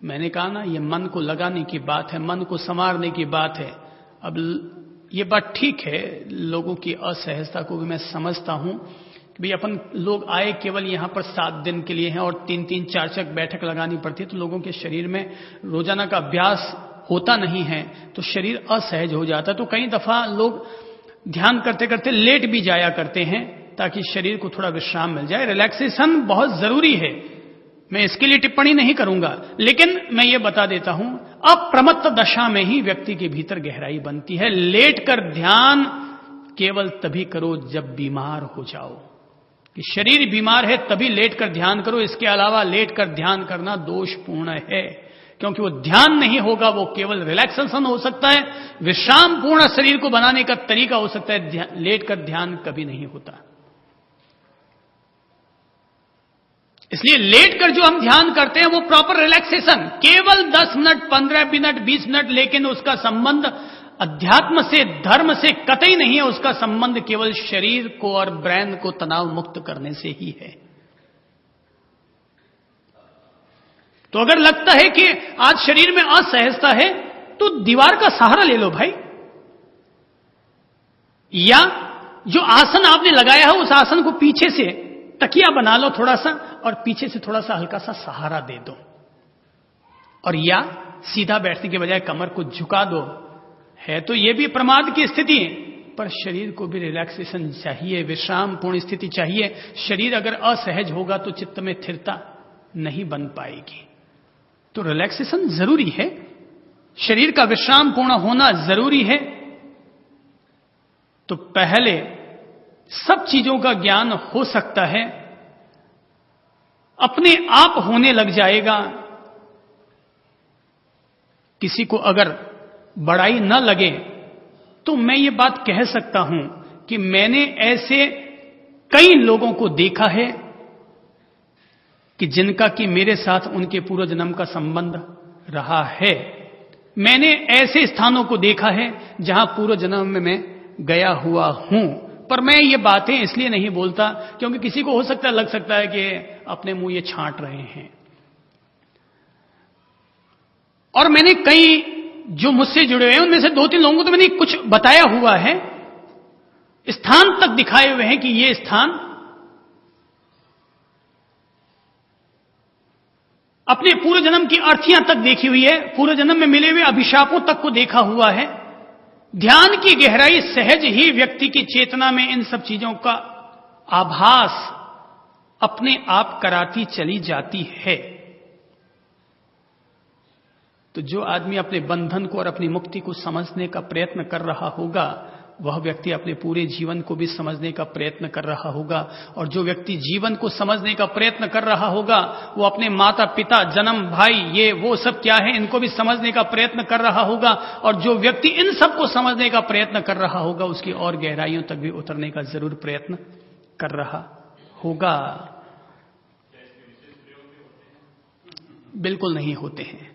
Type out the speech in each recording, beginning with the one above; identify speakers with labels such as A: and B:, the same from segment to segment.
A: मैंने कहा ना, ये मन को लगाने की बात है, मन को संवारने की बात है। अब ये बात ठीक है, लोगों की असहजता को भी मैं समझता हूं कि भाई अपन लोग आए केवल यहां पर 7 दिन के लिए हैं और 3-3 4 बैठक लगानी पड़ती है, तो लोगों के शरीर में रोजाना का अभ्यास होता नहीं है, तो शरीर असहज हो जाता है। तो कई दफा लोग ध्यान करते करते लेट भी जाया करते हैं ताकि शरीर को थोड़ा विश्राम मिल जाए। रिलैक्सेशन बहुत जरूरी है, मैं इसके लिए टिप्पणी नहीं करूंगा, लेकिन मैं ये बता देता हूं, अप्रमत्त दशा में ही व्यक्ति के भीतर गहराई बनती है। लेट कर ध्यान केवल तभी करो जब बीमार हो जाओ, कि शरीर बीमार है तभी लेट कर ध्यान करो। इसके अलावा लेट कर ध्यान करना दोषपूर्ण है, क्योंकि वो ध्यान नहीं होगा, वो केवल रिलैक्सेशन हो सकता है, विश्राम पूर्ण शरीर को बनाने का तरीका हो सकता है, लेट कर ध्यान कभी नहीं होता। इसलिए लेट कर जो हम ध्यान करते हैं वो प्रॉपर रिलैक्सेशन, केवल 10 मिनट, 15 मिनट, 20 मिनट, लेकिन उसका संबंध अध्यात्म से, धर्म से कतई नहीं है। उसका संबंध केवल शरीर को और ब्रेन को तनाव मुक्त करने से ही है। तो अगर लगता है कि आज शरीर में असहजता है, तो दीवार का सहारा ले लो भाई, या जो आसन आपने लगाया है उस आसन को पीछे से तकिया बना लो थोड़ा सा, और पीछे से थोड़ा सा हल्का सा सहारा दे दो, और या सीधा बैठने के बजाय कमर को झुका दो। है तो यह भी प्रमाद की स्थिति है, पर शरीर को भी रिलैक्सेशन चाहिए, विश्राम पूर्ण स्थिति चाहिए। शरीर अगर असहज होगा तो चित्त में स्थिरता नहीं बन पाएगी। तो रिलैक्सेशन जरूरी है, शरीर का विश्राम पूर्ण होना जरूरी है। तो पहले सब चीजों का ज्ञान हो सकता है, अपने आप होने लग जाएगा। किसी को अगर बड़ाई न लगे तो मैं ये बात कह सकता हूं कि मैंने ऐसे कई लोगों को देखा है कि जिनका कि मेरे साथ उनके पूर्व जन्म का संबंध रहा है। मैंने ऐसे स्थानों को देखा है जहां पूर्व जन्म में मैं गया हुआ हूं, पर मैं ये बातें इसलिए नहीं बोलता क्योंकि किसी को हो सकता है, लग सकता है कि अपने मुंह ये छांट रहे हैं। और मैंने कई जो मुझसे जुड़े हुए हैं उनमें से 2-3 लोगों को तो मैंने कुछ बताया हुआ है, स्थान तक दिखाए हुए हैं कि ये स्थान अपने पूर्व जन्म की अर्थियां तक देखी हुई है, पूर्व जन्म में मिले हुए अभिशापों तक को देखा हुआ है। ध्यान की गहराई सहज ही व्यक्ति की चेतना में इन सब चीजों का आभास अपने आप कराती चली जाती है। तो जो आदमी अपने बंधन को और अपनी मुक्ति को समझने का प्रयत्न कर रहा होगा, वह व्यक्ति अपने पूरे जीवन को भी समझने का प्रयत्न कर रहा होगा। और जो व्यक्ति जीवन को समझने का प्रयत्न कर रहा होगा, वो अपने माता पिता, जन्म, भाई, ये वो सब क्या है, इनको भी समझने का प्रयत्न कर रहा होगा। और जो व्यक्ति इन सबको समझने का प्रयत्न कर रहा होगा, उसकी और गहराइयों तक भी उतरने का जरूर प्रयत्न कर रहा होगा। बिल्कुल नहीं होते हैं।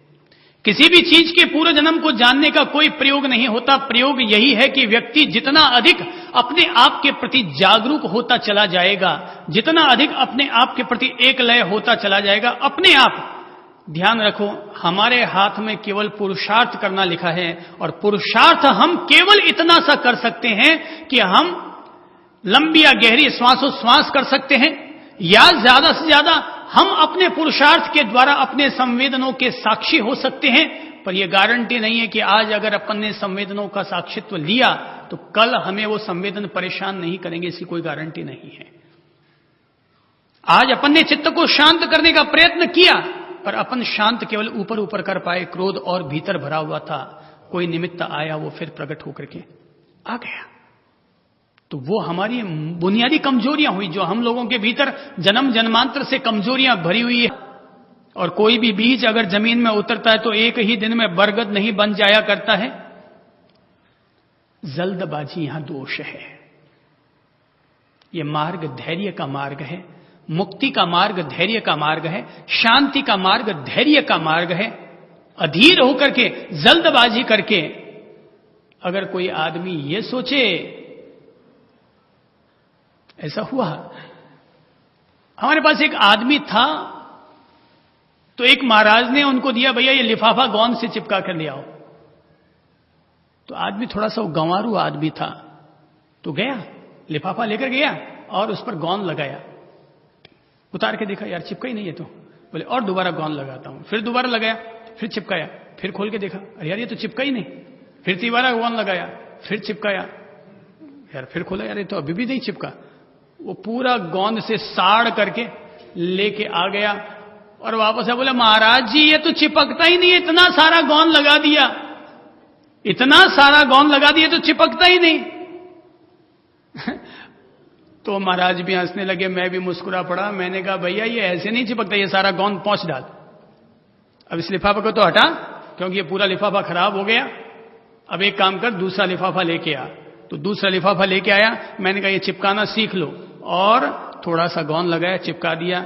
A: किसी भी चीज के पूर्व जन्म को जानने का कोई प्रयोग नहीं होता। प्रयोग यही है कि व्यक्ति जितना अधिक अपने आप के प्रति जागरूक होता चला जाएगा, जितना अधिक अपने आप के प्रति एक लय होता चला जाएगा, अपने आप, ध्यान रखो, हमारे हाथ में केवल पुरुषार्थ करना लिखा है, और पुरुषार्थ हम केवल इतना सा कर सकते हैं कि हम लंबी या गहरी श्वासोश्वास कर सकते हैं, या ज्यादा से ज्यादा हम अपने पुरुषार्थ के द्वारा अपने संवेदनों के साक्षी हो सकते हैं। पर यह गारंटी नहीं है कि आज अगर अपन ने संवेदनों का साक्षित्व लिया तो कल हमें वो संवेदन परेशान नहीं करेंगे, इसकी कोई गारंटी नहीं है। आज अपन ने चित्त को शांत करने का प्रयत्न किया, पर अपन शांत केवल ऊपर ऊपर कर पाए, क्रोध और भीतर भरा हुआ था। कोई निमित्त आया, वो फिर प्रकट होकर के आ गया। तो वो हमारी बुनियादी कमजोरियां हुई, जो हम लोगों के भीतर जन्म जन्मांतर से कमजोरियां भरी हुई है। और कोई भी बीज अगर जमीन में उतरता है तो एक ही दिन में बरगद नहीं बन जाया करता है। जल्दबाजी यहां दोष है। यह मार्ग धैर्य का मार्ग है, मुक्ति का मार्ग धैर्य का मार्ग है, शांति का मार्ग धैर्य का मार्ग है। अधीर होकर के, जल्दबाजी करके अगर कोई आदमी ये सोचे, ऐसा हुआ, हमारे पास एक आदमी था, तो एक महाराज ने उनको दिया, भैया ये लिफाफा गोंद से चिपका कर ले आओ। तो आदमी थोड़ा सा गंवारू आदमी था, तो गया, लिफाफा लेकर गया और उस पर गोंद लगाया। उतार के देखा, यार चिपका ही नहीं है। तो बोले और दोबारा गोंद लगाता हूं। फिर दोबारा लगाया, फिर चिपकाया। फिर खोल के देखा, अरे यार ये तो चिपका ही नहीं। फिर तीसरा गोंद लगाया, फिर चिपकाया। यार फिर खोला, यार ये तो अभी भी नहीं चिपका। वो पूरा गोंद से साड़ करके लेके आ गया और वापस आया, बोला महाराज जी ये तो चिपकता ही नहीं है, इतना सारा गोंद लगा दिया, इतना सारा गोंद लगा दिया तो चिपकता ही नहीं। तो महाराज भी हंसने लगे, मैं भी मुस्कुरा पड़ा। मैंने कहा भैया ये ऐसे नहीं चिपकता, ये सारा गोंद पहुंच डाल। अब इस लिफाफे को तो हटा, क्योंकि ये पूरा लिफाफा खराब हो गया। अब एक काम कर, दूसरा लिफाफा लेके आ। तो दूसरा लिफाफा लेके आया। मैंने कहा ये चिपकाना सीख लो, और थोड़ा सा गोंद लगाया, चिपका दिया।